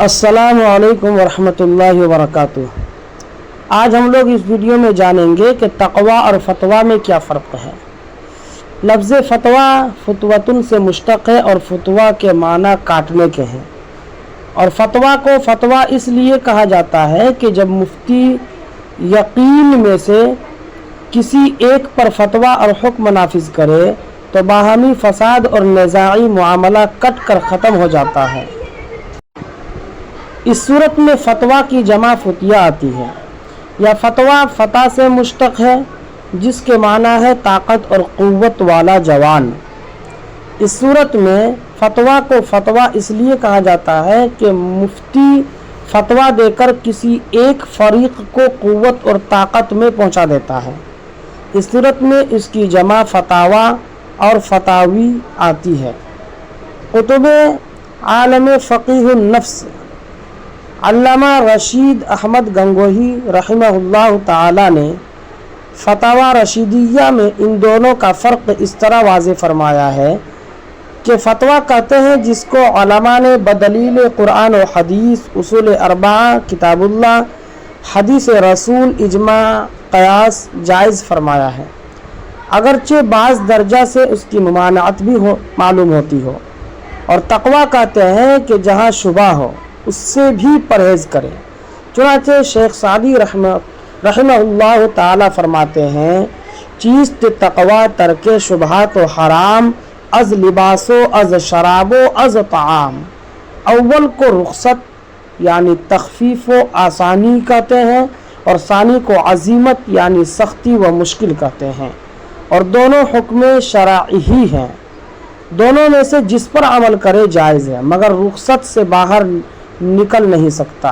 अस्सलामु अलैकुम वरहमतुल्लाहि वबरकातुह। आज हम लोग इस वीडियो में जानेंगे कि तक़वा और फतवा में क्या फ़र्क है। लफ्ज़ फतवा फतवतुन से मुश्तक़ है और फतवा के माना काटने के हैं। और फतवा को फतवा इसलिए कहा जाता है कि जब मुफ्ती यकीन में से किसी एक पर फतवा और हुक्म नाफिज करे तो बाहमी फसाद और निज़ाई मुआमला कट कर ख़त्म हो जाता है। इस सूरत में फतवा की जमा फतिया आती है। यह फतवा फता से मुश्तक़ है जिसके माना है ताकत और क़ुव्वत वाला जवान। इस सूरत में फतवा को फतवा इसलिए कहा जाता है कि मुफ्ती फतवा देकर किसी एक फ़रीक़ को क़ुव्वत और ताकत में पहुंचा देता है। इस सूरत में इसकी जमा फतावा और फतावी आती है। कुतुब आलम फ़क़ीहुन नफ्स अल्लामा रशीद अहमद गंगोही रहमहुल्लाह ताला ने फतावा रशीदिया में इन दोनों का फ़र्क इस तरह वाज़े फरमाया है कि फ़तवा कहते हैं जिसको उलमा ने बदलील कुरान और हदीस, उसूल अरबा, किताबुल्लाह, हदीस रसूल, इजमा, क़यास जायज़ फरमाया है, अगरचे बाज़ दर्जा से उसकी मुमानअत भी मालूम होती हो। और तक़वा कहते हैं कि जहाँ शुबा हो उससे भी परहेज़ करें। चुनांचे शेख सादी रहमहुल्लाह ताला फरमाते हैं, चीज़ तक़वा तरके शुबहात व हराम अज़ लिबासो अज़ शराबो अज़ ताम। अव्वल को रुख़सत यानी तख़फ़ीफ़ व आसानी कहते हैं और सानी को अज़ीमत यानी सख्ती व मुश्किल कहते हैं। और दोनों हुक्म शरई ही हैं। दोनों में से जिस पर अमल करे जायज़ है, मगर रुख़सत से बाहर निकल नहीं सकता।